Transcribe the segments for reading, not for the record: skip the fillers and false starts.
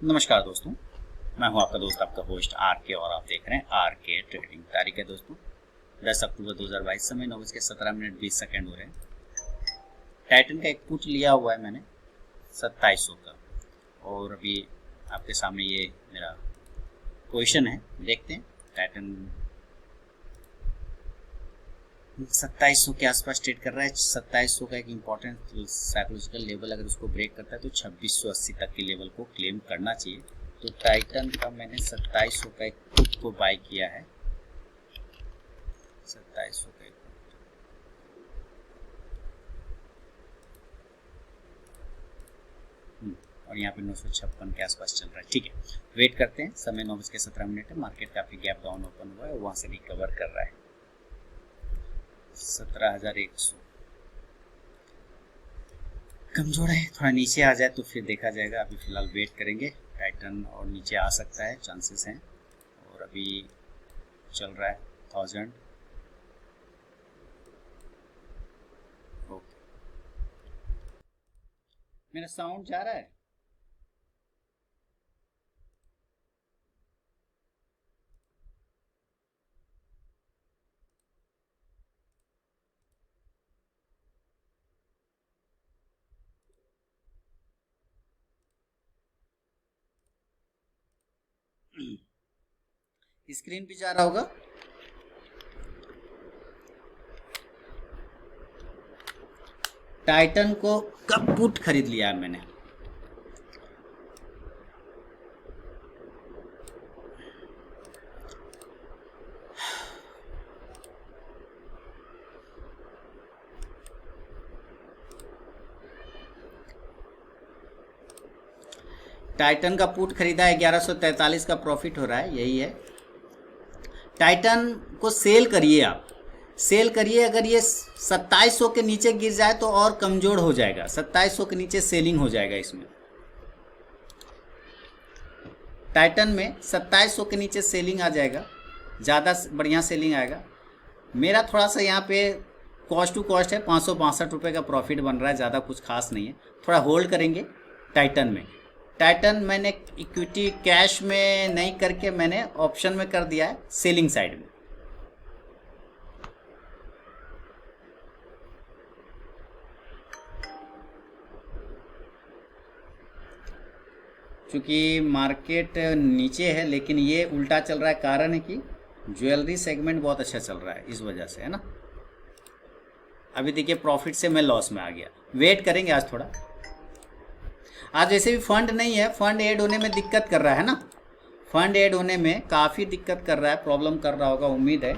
नमस्कार दोस्तों, मैं हूं आपका दोस्त, आपका होस्ट आर के, और आप देख रहे हैं आर के ट्रेडिंग। तारीख है दोस्तों 10 अक्टूबर 2022, समय 9:17 हो रहे हैं। टाइटन का एक पुट लिया हुआ है मैंने 2700 का, और अभी आपके सामने ये मेरा पोजीशन है। देखते हैं टाइटन 2700 के आसपास ट्रेड कर रहा है। 2700 का एक इम्पॉर्टेंट साइकोलॉजिकल लेवल, अगर उसको ब्रेक करता है तो 2680 तक के लेवल को क्लेम करना चाहिए। तो टाइटन का मैंने 2700 का एक पुट को बाय किया है। 2700 का एक पुट, और यहाँ पे 956 के आसपास चल रहा है। ठीक है, वेट करते हैं। समय 9:17 है। मार्केट काफी गैप डाउन ओपन हुआ है, वहां से रिकवर कर रहा है। 17,100 कमजोर है, थोड़ा नीचे आ जाए तो फिर देखा जाएगा। अभी फिलहाल वेट करेंगे। टाइटन और नीचे आ सकता है, चांसेस हैं। और अभी चल रहा है 1000। ओके, मेरा साउंड जा रहा है? स्क्रीन पे जा रहा होगा। टाइटन को कब पुट खरीद लिया है मैंने? टाइटन का पुट खरीदा है, 1143 का प्रॉफिट हो रहा है, यही है। टाइटन को सेल करिए, आप सेल करिए। अगर ये 2700 के नीचे गिर जाए तो और कमजोर हो जाएगा। 2700 के नीचे सेलिंग हो जाएगा इसमें। टाइटन में 2700 के नीचे सेलिंग आ जाएगा, ज़्यादा बढ़िया सेलिंग आएगा। मेरा थोड़ा सा यहाँ पे कॉस्ट टू कॉस्ट है, 562 रुपये का प्रॉफिट बन रहा है, ज़्यादा कुछ खास नहीं है। थोड़ा होल्ड करेंगे टाइटन में। टाइटन मैंने इक्विटी कैश में नहीं करके मैंने ऑप्शन में कर दिया है, सेलिंग साइड में। क्योंकि मार्केट नीचे है लेकिन ये उल्टा चल रहा है, कारण है कि ज्वेलरी सेगमेंट बहुत अच्छा चल रहा है, इस वजह से है ना। अभी देखिए प्रॉफिट से मैं लॉस में आ गया। वेट करेंगे आज थोड़ा। आज वैसे भी फंड नहीं है, फंड ऐड होने में दिक्कत कर रहा है ना। फंड ऐड होने में काफ़ी दिक्कत कर रहा है, प्रॉब्लम कर रहा होगा, उम्मीद है।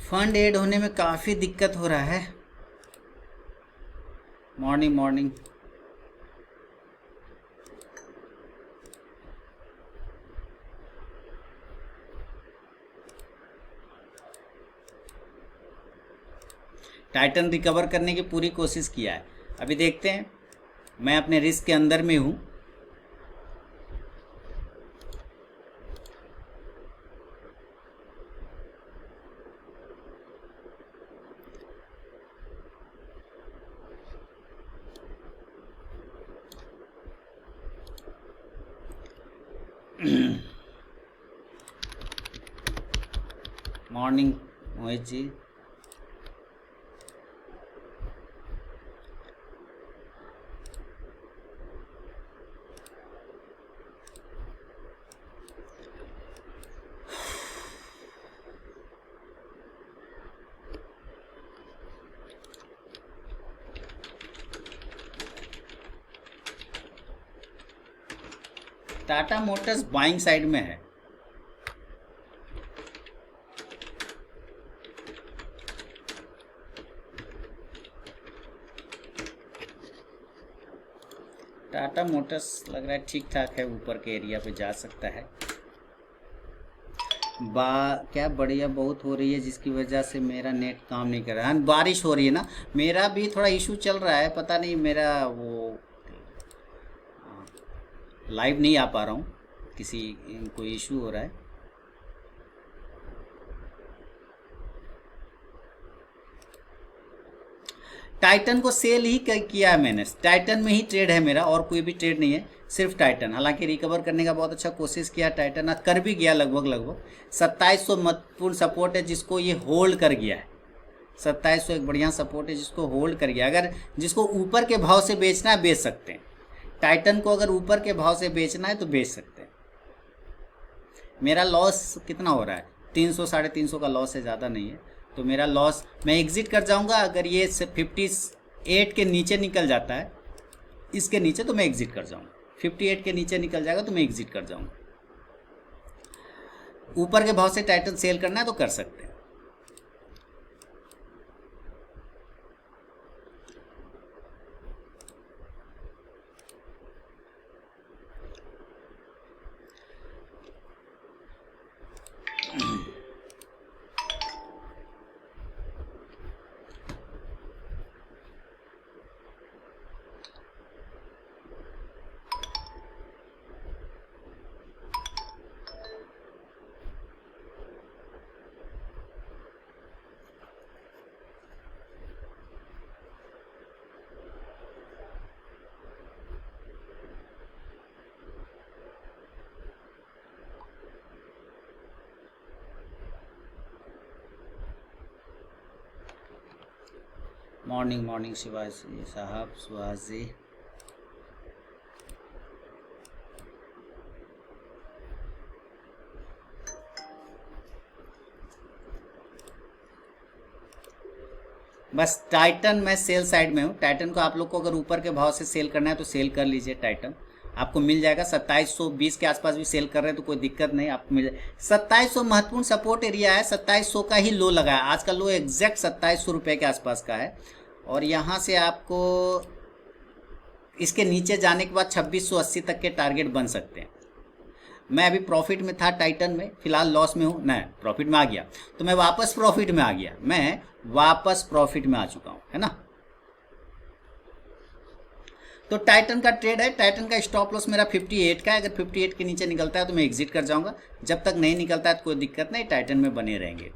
फंड ऐड होने में काफ़ी दिक्कत हो रहा है। मॉर्निंग मॉर्निंग टाइटन रिकवर करने की पूरी कोशिश किया है। अभी देखते हैं, मैं अपने रिस्क के अंदर में हूँ। Morning Mohit ji. Tata Motors buying side में है। टाटा मोटर्स लग रहा है ठीक ठाक है, ऊपर के एरिया पे जा सकता है। क्या बढ़िया बहुत हो रही है जिसकी वजह से मेरा नेट काम नहीं कर रहा है। बारिश हो रही है ना, मेरा भी थोड़ा इशू चल रहा है, पता नहीं मेरा वो लाइव नहीं आ पा रहा हूँ, किसी कोई इशू हो रहा है। टाइटन को सेल ही किया है मैंने, टाइटन में ही ट्रेड है मेरा, और कोई भी ट्रेड नहीं है, सिर्फ टाइटन। हालांकि रिकवर करने का बहुत अच्छा कोशिश किया टाइटन, कर भी गया लगभग 2700 महत्वपूर्ण सपोर्ट है जिसको ये होल्ड कर गया है। 2700 एक बढ़िया सपोर्ट है जिसको होल्ड कर गया। अगर जिसको ऊपर के भाव से बेचना है बेच सकते हैं, टाइटन को अगर ऊपर के भाव से बेचना है तो बेच सकते हैं। मेरा लॉस कितना हो रहा है, 300 350 का लॉस है, ज़्यादा नहीं है। तो मेरा लॉस, मैं एग्जिट कर जाऊंगा अगर ये 58 के नीचे निकल जाता है, इसके नीचे, तो मैं एग्जिट कर जाऊंगा। 58 के नीचे निकल जाएगा तो मैं एग्जिट कर जाऊंगा। ऊपर के भाव से टाइटन सेल करना है तो कर सकते हैं। मॉर्निंग शिवाजी साहब, सुहास जी। बस टाइटन मैं सेल साइड में हूँ। टाइटन को आप लोग को अगर ऊपर के भाव से सेल करना है तो सेल कर लीजिए। टाइटन आपको मिल जाएगा 2720 के आसपास भी सेल कर रहे हैं तो कोई दिक्कत नहीं, आपको मिल जाए। 2700 महत्वपूर्ण सपोर्ट एरिया है, 2700 का ही लो लगा है आज का। लो एग्जैक्ट 2700 रुपये के आसपास का है, और यहाँ से आपको इसके नीचे जाने के बाद 2680 तक के टारगेट बन सकते हैं। मैं अभी प्रॉफिट में था टाइटन में, फिलहाल लॉस में हूँ, नहीं प्रॉफिट में आ गया तो मैं वापस प्रॉफिट में आ गया, मैं वापस प्रॉफिट में आ चुका हूँ, है ना। तो टाइटन का ट्रेड है, टाइटन का स्टॉप लॉस मेरा 58 का है। अगर 58 के नीचे निकलता है तो मैं एग्जिट कर जाऊंगा, जब तक नहीं निकलता है तो कोई दिक्कत नहीं, टाइटन में बने रहेंगे।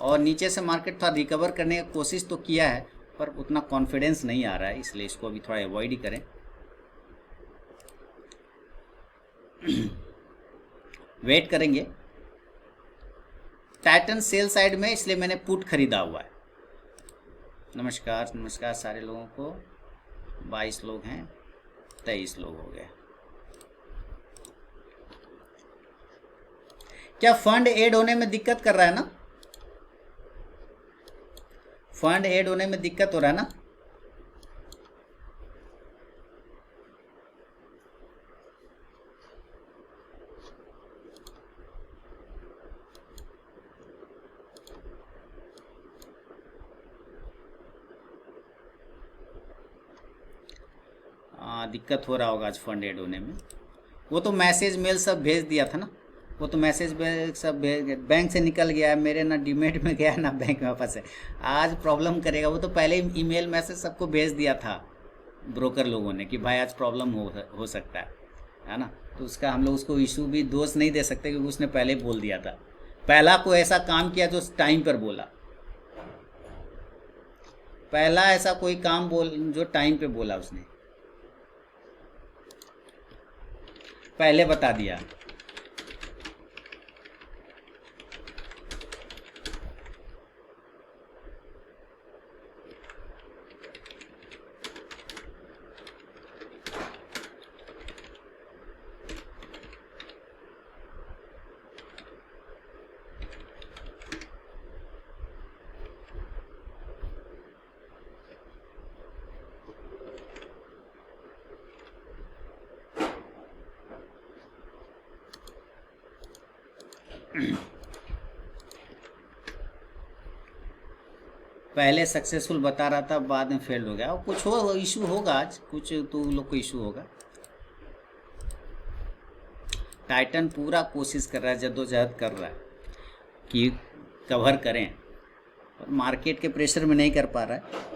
और नीचे से मार्केट थोड़ा रिकवर करने की कोशिश तो किया है पर उतना कॉन्फिडेंस नहीं आ रहा है, इसलिए इसको अभी थोड़ा अवॉइड ही करें। वेट करेंगे। टाइटन सेल साइड में, इसलिए मैंने पुट खरीदा हुआ है। नमस्कार सारे लोगों को। 22 लोग हैं, 23 लोग हो गए। क्या फंड ऐड होने में दिक्कत कर रहा है ना? फंड ऐड होने में दिक्कत हो रहा है ना? दिक्कत हो रहा होगा आज फंड ऐड होने में। वो तो मैसेज मेल सब भेज दिया था ना, वो तो मैसेज सब भेज, बैंक से निकल गया है मेरे, ना डीमेट में गया ना बैंक में वापस है। आज प्रॉब्लम करेगा। वो तो पहले ही ईमेल मैसेज सबको भेज दिया था ब्रोकर लोगों ने कि भाई आज प्रॉब्लम हो सकता है ना। तो उसका हम लोग उसको इशू भी दोष नहीं दे सकते क्योंकि उसने पहले बोल दिया था। पहला कोई ऐसा काम किया जो टाइम पर बोला, पहला ऐसा कोई काम जो टाइम पे बोला उसने, पहले बता दिया। पहले सक्सेसफुल बता रहा था, बाद में फेल्ड हो गया। और कुछ हो इशू होगा आज, कुछ तो लोग को इशू होगा। टाइटन पूरा कोशिश कर रहा है, जद्दोजहद कर रहा है कि कवर करें, और मार्केट के प्रेशर में नहीं कर पा रहा है।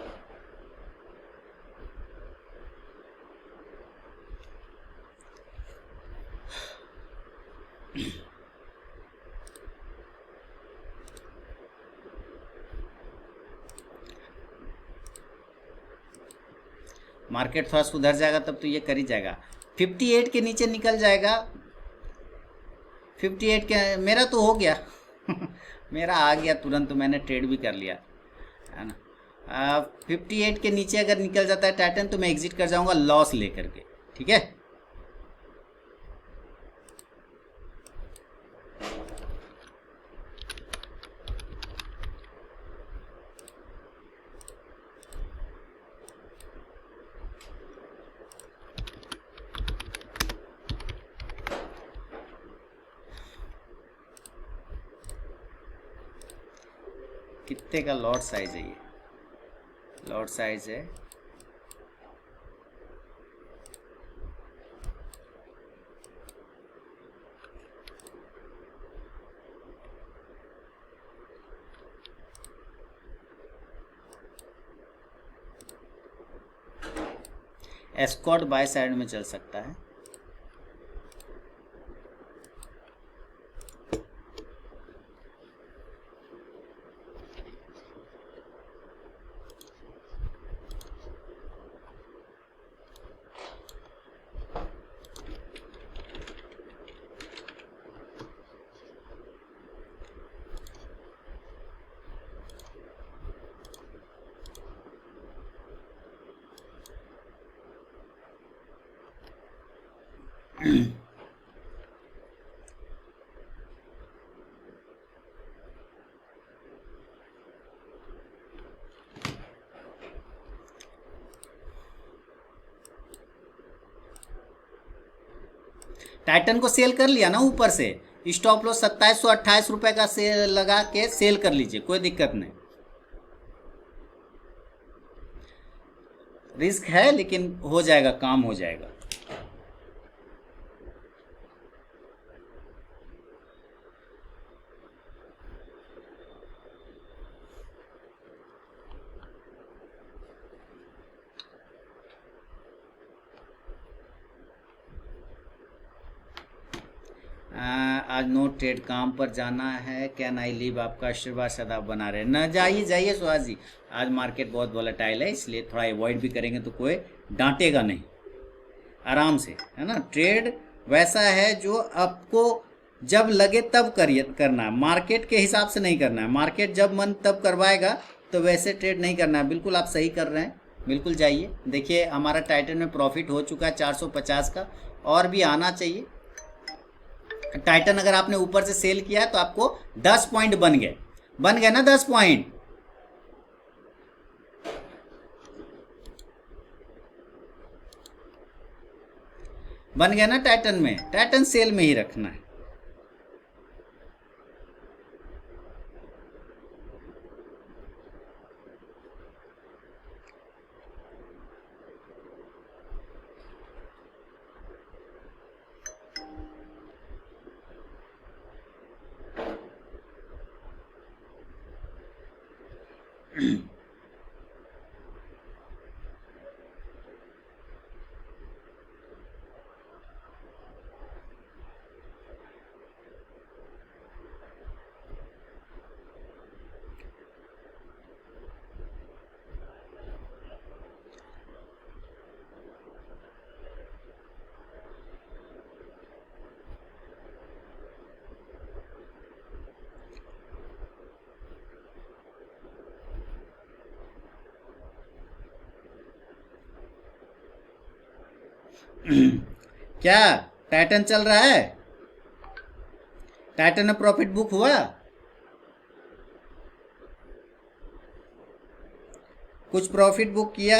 मार्केट थोड़ा सुधर जाएगा तब तो ये कर ही जाएगा। 58 के नीचे निकल जाएगा। 58 के मेरा तो हो गया मेरा आ गया तुरंत, तो मैंने ट्रेड भी कर लिया है ना। 58 के नीचे अगर निकल जाता है टाइटन तो मैं एग्जिट कर जाऊंगा लॉस लेकर के, ठीक है। कितने का लॉट साइज है ये? लॉट साइज है एस्कॉर्ट बाय साइड में चल सकता है। टाइटन को सेल कर लिया ना ऊपर से, स्टॉप लॉस 2728 रुपए का सेल लगा के सेल कर लीजिए, कोई दिक्कत नहीं। रिस्क है लेकिन हो जाएगा, काम हो जाएगा। आज नो ट्रेड, काम पर जाना है, कैन आई लीव? आपका आशीर्वाद सदा बना रहे। न जाइए जाइए सुहास जी, आज मार्केट बहुत वॉलेटाइल है इसलिए थोड़ा अवॉइड भी करेंगे तो कोई डांटेगा नहीं, आराम से, है ना। ट्रेड वैसा है जो आपको जब लगे तब करना है, मार्केट के हिसाब से नहीं करना है। मार्केट जब मन तब करवाएगा तो वैसे ट्रेड नहीं करना है। बिल्कुल आप सही कर रहे हैं, बिल्कुल जाइए। देखिए हमारा टाइटन में प्रॉफिट हो चुका है 450 का, और भी आना चाहिए। टाइटन अगर आपने ऊपर से सेल किया है तो आपको 10 पॉइंट बन गए ना, 10 पॉइंट। बन गया ना टाइटन में। टाइटन सेल में ही रखना है। क्या टाइटन चल रहा है? टाइटन में प्रॉफिट बुक हुआ? कुछ प्रॉफिट बुक किया?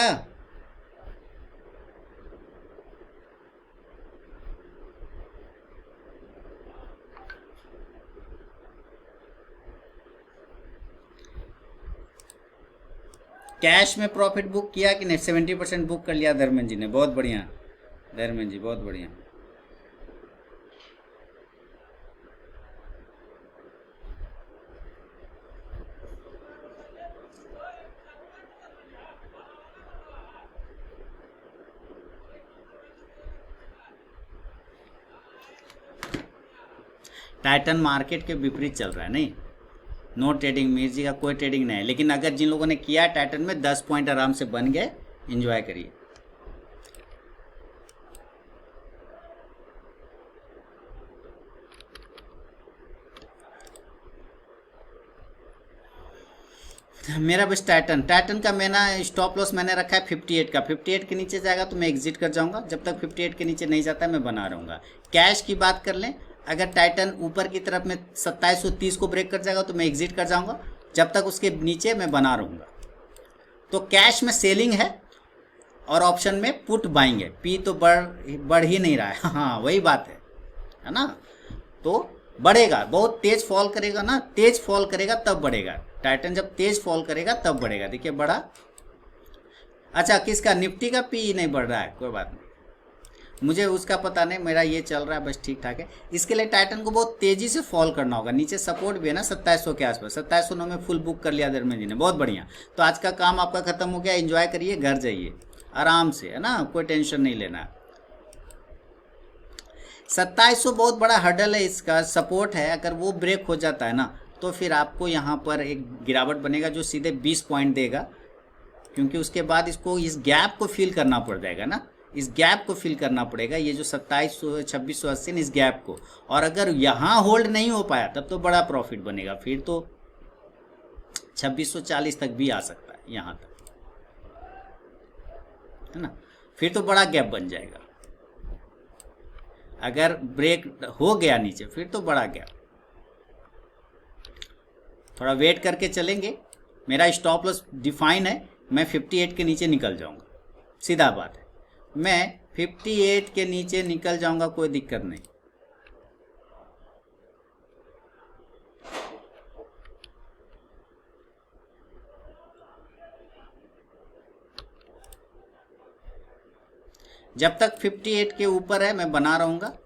कैश में प्रॉफिट बुक किया कि नहीं? 70% बुक कर लिया धर्मेंद्र जी ने, बहुत बढ़िया धर्मेंद्र जी, बहुत बढ़िया। टाइटन मार्केट के विपरीत चल रहा है, नहीं, नो ट्रेडिंग। मीर जी का कोई ट्रेडिंग नहीं है, लेकिन अगर जिन लोगों ने किया टाइटन में 10 पॉइंट आराम से बन गए, एंजॉय करिए। मेरा बस टाइटन टाइटन का मैंने स्टॉप लॉस मैंने रखा है 58 का। 58 के नीचे जाएगा तो मैं एग्जिट कर जाऊंगा, जब तक 58 के नीचे नहीं जाता मैं बना रहूँगा। कैश की बात कर लें, अगर टाइटन ऊपर की तरफ में 2730 को ब्रेक कर जाएगा तो मैं एग्जिट कर जाऊंगा, जब तक उसके नीचे मैं बना रहूँगा। तो कैश में सेलिंग है और ऑप्शन में पुट बाइंग है। पी तो बढ़ ही नहीं रहा है। हाँ वही बात है ना। तो बढ़ेगा, बहुत तेज फॉल करेगा ना, तेज फॉल करेगा तब बढ़ेगा। टाइटन जब तेज फॉल करेगा तब बढ़ेगा। देखिए बढ़ा। अच्छा किसका, निफ्टी का पी नहीं बढ़ रहा है, कोई बात नहीं, मुझे उसका पता नहीं, मेरा ये चल रहा है बस ठीक ठाक है। इसके लिए टाइटन को बहुत तेजी से फॉल करना होगा। नीचे सपोर्ट भी है ना 2700 के आसपास, 2709 में फुल बुक कर लिया धर्मेंद्र जी ने, बहुत बढ़िया। तो आज का काम आपका खत्म हो गया, एंजॉय करिए, घर जाइए आराम से, है ना, कोई टेंशन नहीं लेना है। 2700 बहुत बड़ा हर्डल है, इसका सपोर्ट है। अगर वो ब्रेक हो जाता है ना तो फिर आपको यहाँ पर एक गिरावट बनेगा जो सीधे 20 पॉइंट देगा, क्योंकि उसके बाद इसको इस गैप को फिल करना पड़ जाएगा ना, इस गैप को फिल करना पड़ेगा, ये जो 2700 2680 इस गैप को। और अगर यहाँ होल्ड नहीं हो पाया तब तो बड़ा प्रॉफिट बनेगा, फिर तो 2640 तक भी आ सकता है, यहाँ तक, है ना, फिर तो बड़ा गैप बन जाएगा। अगर ब्रेक हो गया नीचे फिर तो बड़ा गैप। थोड़ा वेट करके चलेंगे। मेरा स्टॉप लॉस डिफाइन है, मैं 58 के नीचे निकल जाऊंगा, सीधा बात है, मैं 58 के नीचे निकल जाऊंगा, कोई दिक्कत नहीं। जब तक 58 के ऊपर है मैं बना रहूंगा।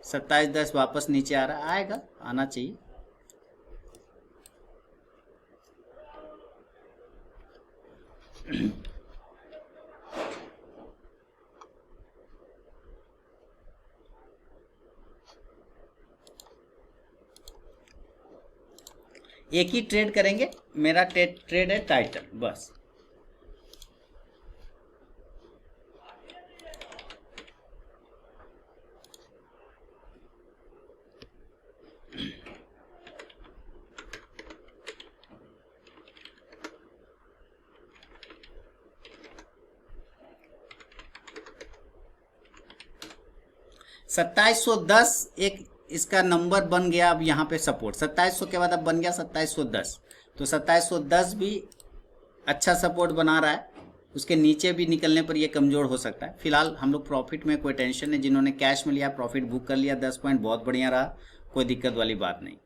2710 वापस नीचे आ रहा, आएगा, आना चाहिए। एक ही ट्रेड करेंगे, मेरा ट्रेड है टाइटन बस। सत्ताईस सौ दस एक इसका नंबर बन गया। अब यहाँ पे सपोर्ट 2700 के बाद अब बन गया 2710, तो 2710 भी अच्छा सपोर्ट बना रहा है। उसके नीचे भी निकलने पर ये कमजोर हो सकता है। फिलहाल हम लोग प्रॉफिट में, कोई टेंशन नहीं। जिन्होंने कैश में लिया प्रॉफिट बुक कर लिया, 10 पॉइंट बहुत बढ़िया रहा, कोई दिक्कत वाली बात नहीं।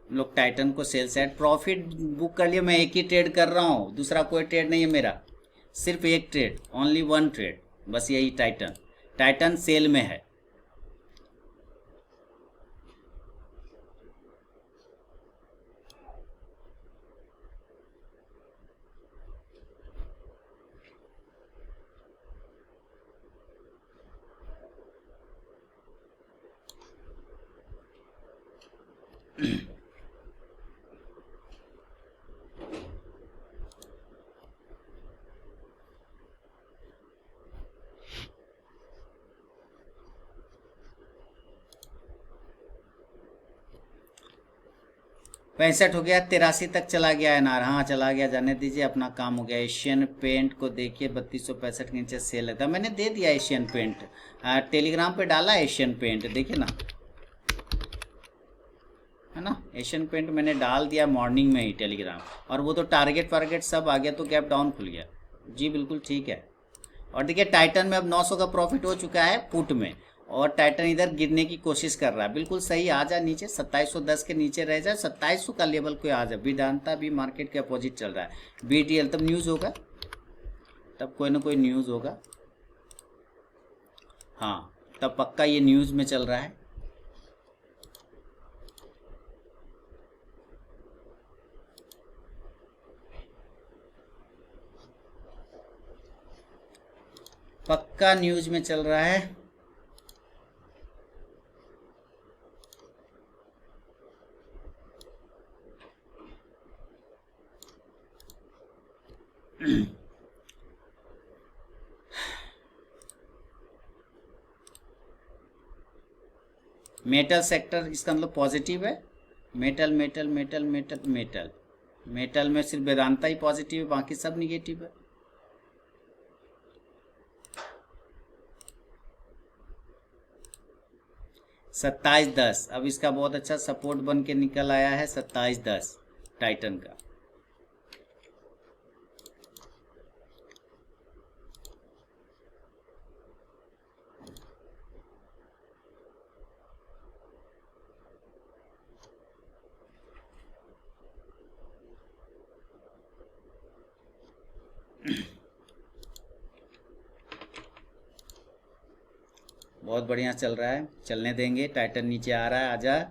लोग टाइटन को सेल साइड प्रॉफिट बुक कर लिया। मैं एक ही ट्रेड कर रहा हूँ, दूसरा कोई ट्रेड नहीं है मेरा, सिर्फ एक ट्रेड, ओनली वन ट्रेड, बस यही टाइटन। टाइटन सेल में है। पैंसठ हो गया, 83 तक चला गया है नार, हाँ चला गया, जाने दीजिए, अपना काम हो गया। एशियन पेंट को देखिए 3265 के नीचे सेल है, मैंने दे दिया एशियन पेंट, टेलीग्राम पे डाला एशियन पेंट, देखिए ना, है ना, एशियन पेंट मैंने डाल दिया मॉर्निंग में ही टेलीग्राम, और वो तो टारगेट वारगेट सब आ गया, तो गैप डाउन खुल गया जी, बिल्कुल ठीक है। और देखिए टाइटन में अब 900 का प्रॉफिट हो चुका है पुट में, और टाइटन इधर गिरने की कोशिश कर रहा है, बिल्कुल सही, आ जा नीचे 2710 के नीचे रह जाए, 2700 का लेवल को आ जाए। वेदांता भी मार्केट के अपोजिट चल रहा है। बीटीएल तब न्यूज़ होगा, तब कोई ना कोई न्यूज़ होगा, हाँ तब पक्का ये न्यूज़ में चल रहा है। पक्का न्यूज़ में चल रहा है। मेटल सेक्टर इसका मतलब पॉजिटिव है। Metal metal metal metal metal metal में सिर्फ वेदांता ही पॉजिटिव है, बाकी सब निगेटिव है। सत्ताईस दस, अब इसका बहुत अच्छा सपोर्ट बन के निकल आया है 27.10 टाइटन का। बहुत बढ़िया चल रहा है, चलने देंगे। टाइटन नीचे आ रहा है, आजा।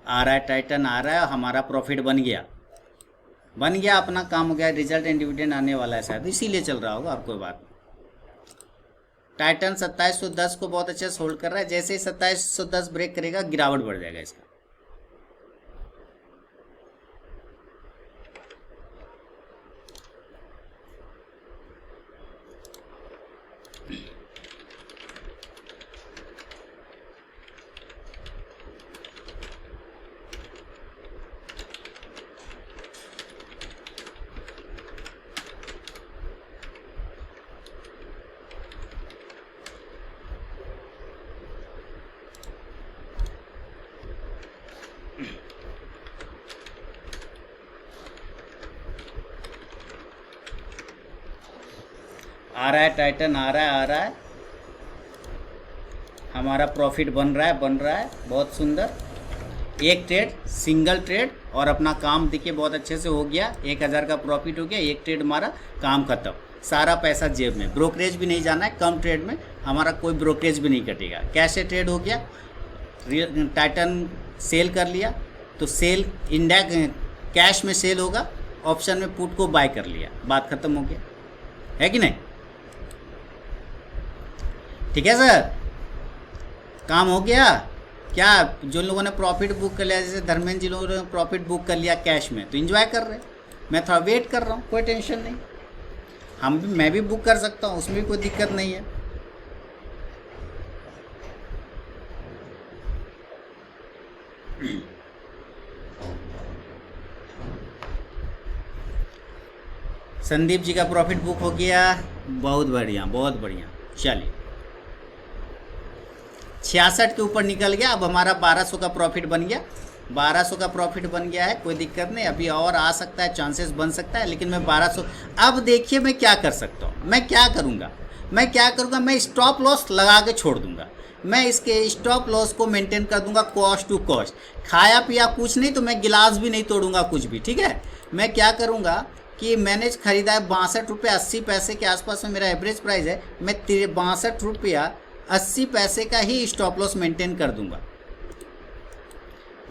आ रहा है टाइटन, आ रहा है। हमारा प्रॉफिट बन गया, अपना काम हो गया। रिजल्ट एंड डिविडेंड आने वाला है शायद, इसीलिए चल रहा होगा और कोई बात नहीं। टाइटन 2710 को बहुत अच्छे से होल्ड कर रहा है। जैसे ही 2710 ब्रेक करेगा, गिरावट बढ़ जाएगा इसका। आ रहा है टाइटन, आ रहा है। हमारा प्रॉफिट बन रहा है बहुत सुंदर। एक ट्रेड, सिंगल ट्रेड, और अपना काम देखिए बहुत अच्छे से हो गया। 1000 का प्रॉफिट हो गया, एक ट्रेड मारा, काम खत्म, सारा पैसा जेब में। ब्रोकरेज भी नहीं जाना है, कम ट्रेड में हमारा कोई ब्रोकरेज भी नहीं कटेगा। कैश से ट्रेड हो गया, टाइटन सेल कर लिया तो सेल इंडेक्स कैश में सेल होगा, ऑप्शन में पुट को बाय कर लिया, बात खत्म हो गया, है कि नहीं? ठीक है सर, काम हो गया क्या? जो लोगों ने प्रॉफिट बुक कर लिया, जैसे धर्मेंद्र जी लोगों ने प्रॉफिट बुक कर लिया कैश में, तो एंजॉय कर रहे हैं। मैं थोड़ा वेट कर रहा हूँ, कोई टेंशन नहीं। मैं भी बुक कर सकता हूँ, उसमें भी कोई दिक्कत नहीं है। संदीप जी का प्रॉफिट बुक हो गया, बहुत बढ़िया बहुत बढ़िया। चलिए 66 के ऊपर निकल गया। अब हमारा 1200 का प्रॉफिट बन गया, 1200 का प्रॉफिट बन गया है, कोई दिक्कत नहीं। अभी और आ सकता है, चांसेस बन सकता है, लेकिन मैं 1200। अब देखिए मैं क्या कर सकता हूँ, मैं क्या करूँगा, मैं स्टॉप लॉस लगा के छोड़ दूंगा। मैं इसके स्टॉप लॉस को मेंटेन कर दूंगा कॉस्ट टू कॉस्ट। खाया पिया कुछ नहीं तो मैं गिलास भी नहीं तोड़ूंगा कुछ भी, ठीक है। मैं क्या करूँगा कि मैंने खरीदा है 62 रुपये 80 पैसे के आसपास में मेरा एवरेज प्राइस है। मैं 62 रुपया 80 पैसे का ही स्टॉप लॉस मेंटेन कर दूंगा।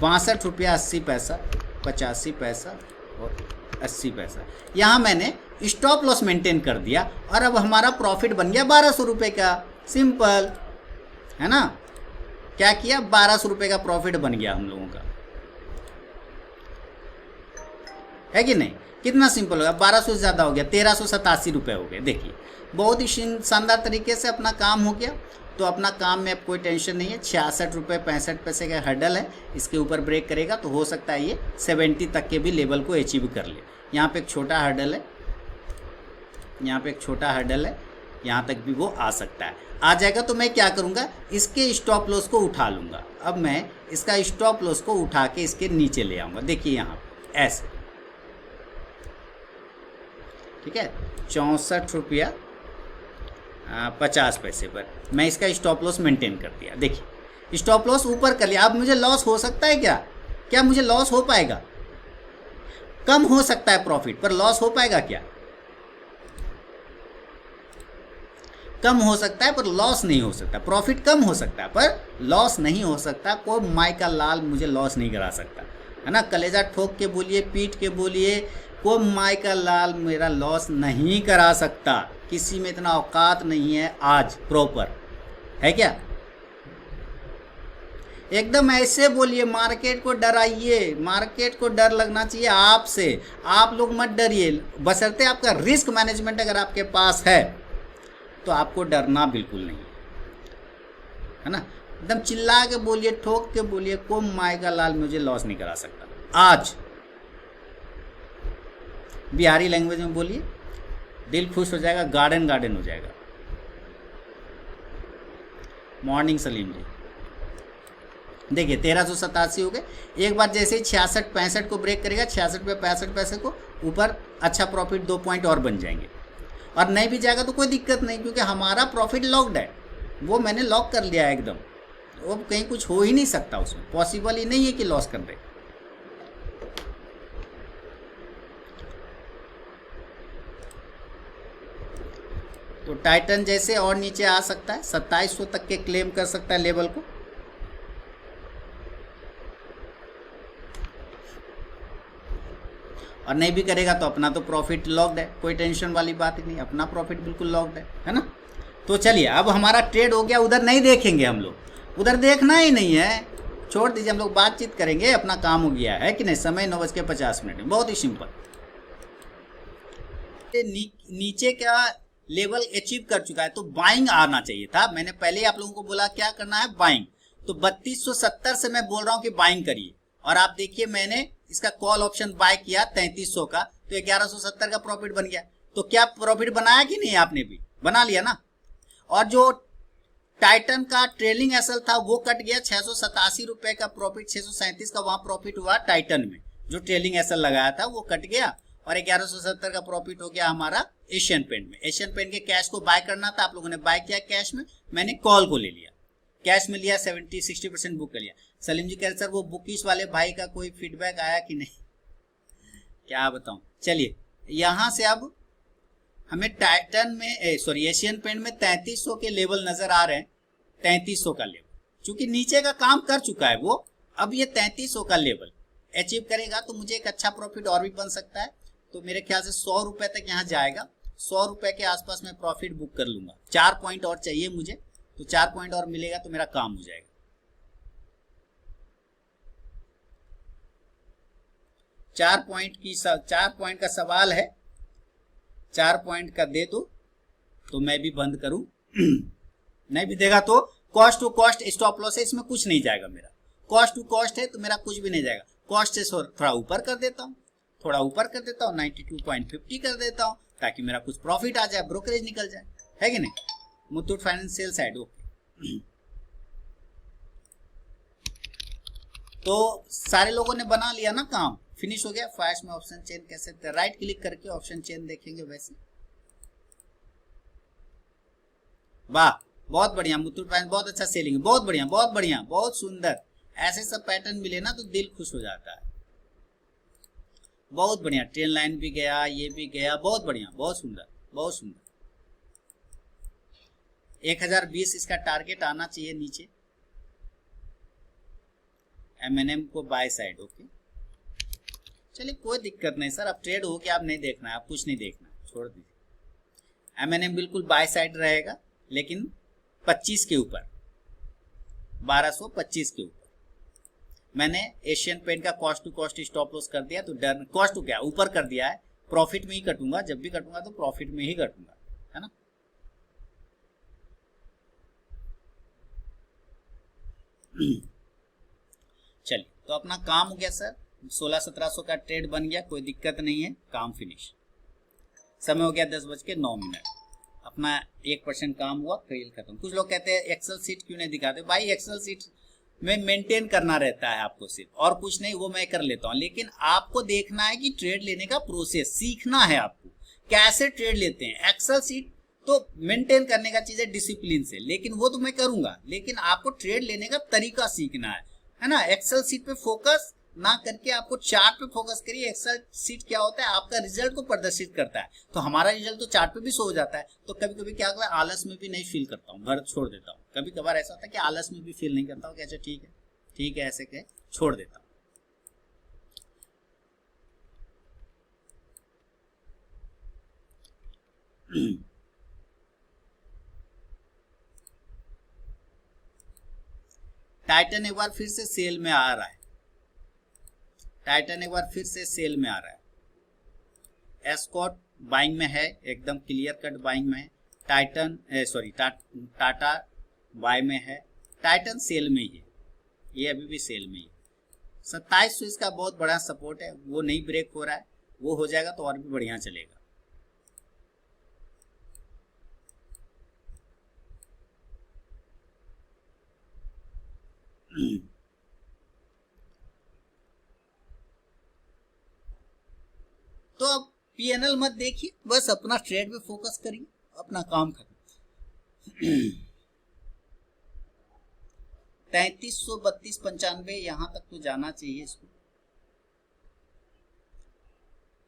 62 रुपया 80 पैसा, 85 पैसा और 80 पैसा, यहाँ मैंने स्टॉप लॉस मेंटेन कर दिया। और अब हमारा प्रॉफिट बन गया 1200 रुपये का, सिंपल है ना। क्या किया, 1200 रुपये का प्रॉफिट बन गया हम लोगों का, है कि नहीं? कितना सिंपल हो गया, 1200 से ज़्यादा हो गया, 1387 रुपये हो गए। देखिए बहुत ही शानदार तरीके से अपना काम हो गया। तो अपना काम में अब कोई टेंशन नहीं है। 66 रुपये 65 पैसे का हर्डल है, इसके ऊपर ब्रेक करेगा तो हो सकता है ये 70 तक के भी लेवल को अचीव कर ले। यहाँ पे एक छोटा हर्डल है, यहाँ पे एक छोटा हर्डल है, यहाँ तक भी वो आ सकता है। आ जाएगा तो मैं क्या करूँगा, इसके स्टॉप लॉस को उठा लूँगा। अब मैं इसका स्टॉप लॉस को उठा के इसके नीचे ले आऊँगा। देखिए यहाँ ऐसे, ठीक है, 64 रुपया 50 पैसे पर मैं इसका स्टॉप लॉस मेंटेन कर दिया। देखिए स्टॉप लॉस ऊपर कर लिया। अब मुझे लॉस हो सकता है क्या? क्या मुझे लॉस हो पाएगा? कम हो सकता है प्रॉफिट, पर लॉस हो पाएगा क्या? कम हो सकता है पर लॉस नहीं हो सकता, प्रॉफिट कम हो सकता है पर लॉस नहीं हो सकता। कोई माई का लाल मुझे लॉस नहीं करा सकता, है ना। कलेजा ठोक के बोलिए, पीट के बोलिए, कोई माई का लाल मेरा लॉस नहीं करा सकता। किसी में इतना औकात नहीं है आज प्रॉपर, है क्या। एकदम ऐसे बोलिए, मार्केट को डराइए, मार्केट को डर लगना चाहिए आपसे। आप लोग मत डरिए, बशर्ते आपका रिस्क मैनेजमेंट अगर आपके पास है तो आपको डरना बिल्कुल नहीं, है ना। एकदम चिल्ला के बोलिए, ठोक के बोलिए, कोई माई का लाल मुझे लॉस नहीं करा सकता आज। बिहारी लैंग्वेज में बोलिए, दिल खुश हो जाएगा, गार्डन गार्डन हो जाएगा। मॉर्निंग सलीम जी। देखिए 1387 हो गए। एक बार जैसे ही 66-65 को ब्रेक करेगा, 66 पे 65 पैसे को ऊपर, अच्छा प्रॉफिट 2 पॉइंट और बन जाएंगे। और नहीं भी जाएगा तो कोई दिक्कत नहीं, क्योंकि हमारा प्रॉफिट लॉक्ड है, वो मैंने लॉक कर लिया है एकदम। वो कहीं कुछ हो ही नहीं सकता, उसमें पॉसिबल ही नहीं है कि लॉस कर दे। तो टाइटन जैसे और नीचे आ सकता है, 2700 तक के क्लेम कर सकता है लेवल को। और नहीं भी करेगा तो अपना तो प्रॉफिट लॉक्ड है, कोई टेंशन वाली बात ही नहीं, अपना प्रॉफिट बिल्कुल लॉक्ड है ना। तो चलिए अब हमारा ट्रेड हो गया, उधर नहीं देखेंगे हम लोग, उधर देखना ही नहीं है, छोड़ दीजिए, हम लोग बातचीत करेंगे, अपना काम हो गया है कि नहीं। समय 9:50 में, बहुत ही सिंपल। नीचे का लेवल अचीव कर चुका है तो बाइंग आना चाहिए था। मैंने पहले आप लोगों को बोला क्या करना है, बाइंग। तो 3270 से मैं बोल रहा हूं कि बाइंग करिए, और आप देखिए मैंने इसका कॉल ऑप्शन बाय किया 3300 का, तो 1170 का प्रॉफिट बन गया। तो क्या प्रॉफिट बनाया कि नहीं, आपने भी बना लिया ना। और जो टाइटन का ट्रेलिंग एसएल था वो कट गया, 687 रुपए का प्रॉफिट, 637 का वहां प्रॉफिट हुआ टाइटन में, जो ट्रेलिंग एसएल लगाया था वो कट गया, और 1170 का प्रॉफिट हो गया हमारा एशियन पेंट में। एशियन पेंट के कैश को बाय करना था, आप लोगों ने बाय किया कैश में, मैंने कॉल को ले लिया, कैश में लिया, 60% बुक कर लिया। सलीम जी कह रहे सर वो बुकिश वाले भाई का कोई फीडबैक आया कि नहीं, क्या बताऊं। चलिए यहां से अब हमें टाइटन में सॉरी एशियन पेंट में 3300 के लेवल नजर आ रहे हैं, 3300 का लेवल, क्योंकि नीचे का काम कर चुका है वो, अब ये 3300 का लेवल अचीव करेगा तो मुझे एक अच्छा प्रॉफिट और भी बन सकता है। तो मेरे ख्याल से 100 रुपए तक यहाँ जाएगा, 100 रुपए के आसपास मैं प्रॉफिट बुक कर लूंगा। 4 पॉइंट और चाहिए मुझे, तो 4 पॉइंट और मिलेगा तो मेरा काम हो जाएगा। 4 पॉइंट का सवाल है, 4 पॉइंट का दे दो तो मैं भी बंद करूं, नहीं भी देगा तो cost to cost stop loss है, इसमें कुछ नहीं जाएगा मेरा। कॉस्ट टू कॉस्ट है तो मेरा कुछ भी नहीं जाएगा। कॉस्ट से थोड़ा ऊपर कर देता हूं, थोड़ा ऊपर कर देता हूं, 92.50 कर देता हूं, ताकि मेरा कुछ प्रॉफिट आ जाए, ब्रोकरेज निकल जाए, है कि नहीं। Muthoot financial side okay. तो सारे लोगों ने बना लिया ना काम, फिनिश हो गया। फास्ट में ऑप्शन चेन कैसे, राइट क्लिक करके ऑप्शन चेन देखेंगे वैसे। वाह बहुत बढ़िया, मुथूट फाइनेंस बहुत अच्छा सेलिंग, बहुत बढ़िया बहुत बढ़िया बहुत सुंदर। ऐसे सब पैटर्न मिले ना तो दिल खुश हो जाता है। बहुत बढ़िया, ट्रेन लाइन भी गया, ये भी गया, बहुत बढ़िया बहुत सुंदर बहुत सुंदर। 1020 इसका टारगेट आना चाहिए नीचे। M&M को बाय साइड ओके। चलिए कोई दिक्कत नहीं सर, अब ट्रेड हो के आप नहीं देखना है, आप कुछ नहीं देखना है, छोड़ दीजिए। M&M बिल्कुल बाय साइड रहेगा, लेकिन 25 के ऊपर, 1225 के ऊपर। मैंने एशियन पेंट का cost to cost stop loss कर दिया, तो डर कॉस्ट टू क्या ऊपर कर दिया है, प्रॉफिट में ही कटूंगा, जब भी कटूंगा तो प्रॉफिट में ही कटूंगा, है ना। चलिए तो अपना काम हो गया सर, 1600-1700 का ट्रेड बन गया, कोई दिक्कत नहीं है, काम फिनिश। समय हो गया 10:09। अपना 1% काम हुआ, ट्रेल खत्म। कुछ लोग कहते हैं एक्सेल सीट क्यों नहीं दिखाते, भाई एक्सेल सीट में मेंटेन करना रहता है आपको सिर्फ, और कुछ नहीं, वो मैं कर लेता हूं, लेकिन आपको देखना है कि ट्रेड लेने का प्रोसेस सीखना है, आपको कैसे ट्रेड लेते हैं। एक्सेल सीट तो मेंटेन करने का चीज है डिसिप्लिन से, लेकिन वो तो मैं करूंगा, लेकिन आपको ट्रेड लेने का तरीका सीखना है ना। एक्सेल सीट पे फोकस ना करके आपको चार्ट पे फोकस करिए। एक्सेल सीट क्या होता है, आपका रिजल्ट को प्रदर्शित करता है, तो हमारा रिजल्ट तो चार्ट पे भी शो हो जाता है। तो कभी कभी क्या होता है, आलस में भी नहीं फील करता हूँ, घर छोड़ देता हूँ। कभी कभार ऐसा होता है कि आलस में भी फील नहीं करता हूँ कि अच्छा ठीक है ऐसे कह छोड़ देता हूँ। टाइटन एक बार फिर से सेल में आ रहा है, टाइटन एक बार फिर से सेल में आ रहा है। एस्कॉट बाइंग में है, एकदम क्लियर कट बाइंग में है। टाइटन टाटा बाय में है। टाइटन सेल में ही है, ये अभी भी सेल में ही है। 2700 इसका बहुत बड़ा सपोर्ट है, वो नहीं ब्रेक हो रहा है, वो हो जाएगा तो और भी बढ़िया चलेगा। तो अब पीएनएल मत देखिए, बस अपना ट्रेड पे फोकस करिए, अपना काम खत्म। 3332.95 यहां तक तो जाना चाहिए, इसको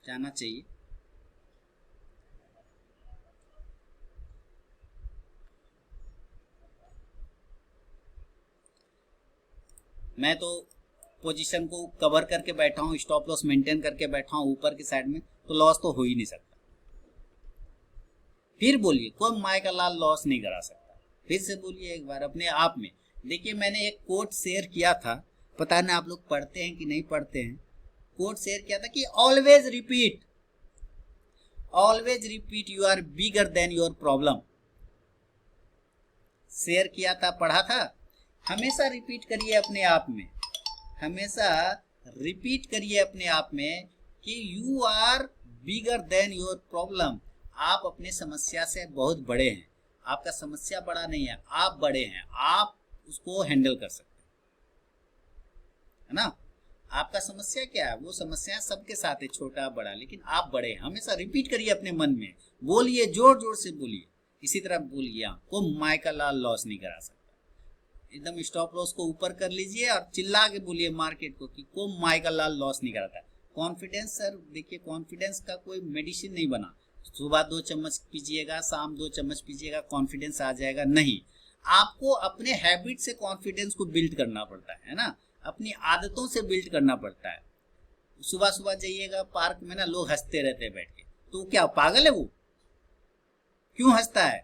जाना चाहिए। मैं तो पोजीशन को कवर करके बैठा हूं, स्टॉप लॉस मेंटेन करके बैठा हूं ऊपर की साइड में, तो लॉस तो हो ही नहीं सकता। फिर बोलिए, कोई माय का लाल लॉस नहीं करा सकता। फिर से बोलिए एक बार अपने आप में। देखिए मैंने एक कोट शेयर किया था, पता नहीं आप लोग पढ़ते हैं कि नहीं पढ़ते हैं। कोट शेयर किया था कि always repeat you are bigger than your problem. Share किया था, पढ़ा था। हमेशा रिपीट करिए अपने आप में, हमेशा रिपीट करिए अपने आप में कि you are bigger than your problem. आप अपने समस्या से बहुत बड़े हैं, आपका समस्या बड़ा नहीं है, आप बड़े हैं, आप उसको हैंडल कर सकते है ना। आपका समस्या क्या है, वो समस्या सबके साथ है, छोटा बड़ा, लेकिन आप बड़े हैं। हमेशा रिपीट करिए अपने मन में, बोलिए, जोर जोर से बोलिए, इसी तरह बोलिए, को माय का लाल लॉस नहीं करा सकता। एकदम स्टॉप लॉस को ऊपर कर लीजिए और चिल्ला के बोलिए मार्केट को कि को माय का लाल लॉस नहीं कराता। कॉन्फिडेंस सर, देखिए कॉन्फिडेंस का कोई मेडिसिन नहीं बना, सुबह 2 चम्मच पीजिएगा, शाम 2 चम्मच पीजिएगा, कॉन्फिडेंस आ जाएगा, नहीं। आपको अपने हैबिट से कॉन्फिडेंस को बिल्ड करना पड़ता है ना, अपनी आदतों से बिल्ड करना पड़ता है। सुबह सुबह जाइएगा पार्क में ना, लोग हंसते रहते हैं बैठ के, तो क्या पागल है वो, क्यों हंसता है?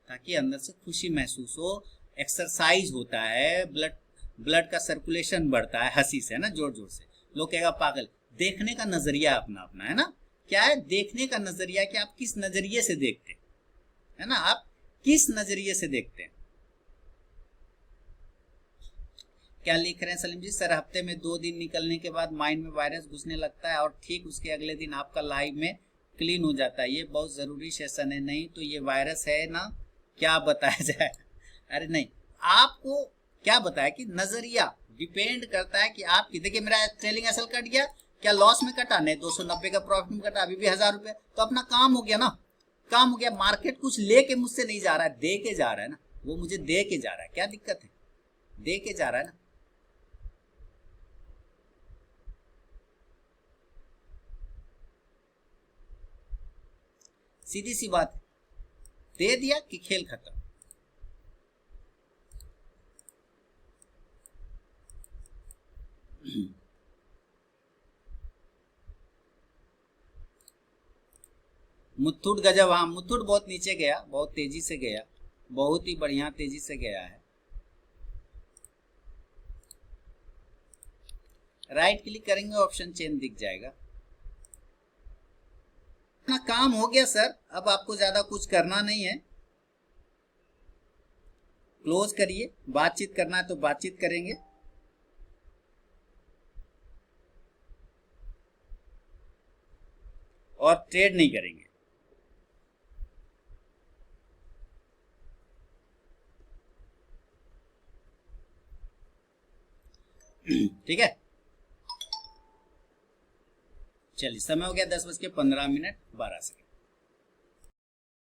ताकि अंदर से खुशी महसूस हो, एक्सरसाइज होता है, ब्लड का सर्कुलेशन बढ़ता है हंसी से, है ना, जोर जोर से। लोग कहेगा पागल। देखने का नजरिया अपना अपना है ना, क्या है देखने का नजरिया, कि आप किस नजरिए से देखते है ना, आप किस नजरिए से देखते हैं। क्या लिख रहे हैं सलीम जी? सर हफ्ते में 2 दिन निकलने के बाद माइंड में वायरस घुसने लगता है और ठीक उसके अगले दिन आपका लाइव में क्लीन हो जाता है, ये बहुत जरूरी सेशन है। नहीं तो ये वायरस है ना, क्या बताया जाए। अरे नहीं, आपको क्या बताया कि नजरिया डिपेंड करता है कि आप, देखिए मेरा ट्रेलिंग एसएल कट गया, क्या लॉस में कटा? नहीं, 290 का प्रॉफिट में कटा, अभी भी 1000 रुपये, तो अपना काम हो गया ना, काम हो गया। मार्केट कुछ लेके मुझसे नहीं जा रहा है, दे के जा रहा है ना, वो मुझे दे के जा रहा है, क्या दिक्कत है, दे के जा रहा है ना। सीधी सी बात, दे दिया कि खेल खत्म। मुथूट गजब, हाँ मुथूट बहुत नीचे गया, बहुत तेजी से गया, बहुत ही बढ़िया तेजी से गया है। राइट क्लिक करेंगे, ऑप्शन चेन दिख जाएगा। अपना काम हो गया सर, अब आपको ज्यादा कुछ करना नहीं है, क्लोज करिए। बातचीत करना है तो बातचीत करेंगे, और ट्रेड नहीं करेंगे। ठीक है, चलिए समय हो गया 10:15 12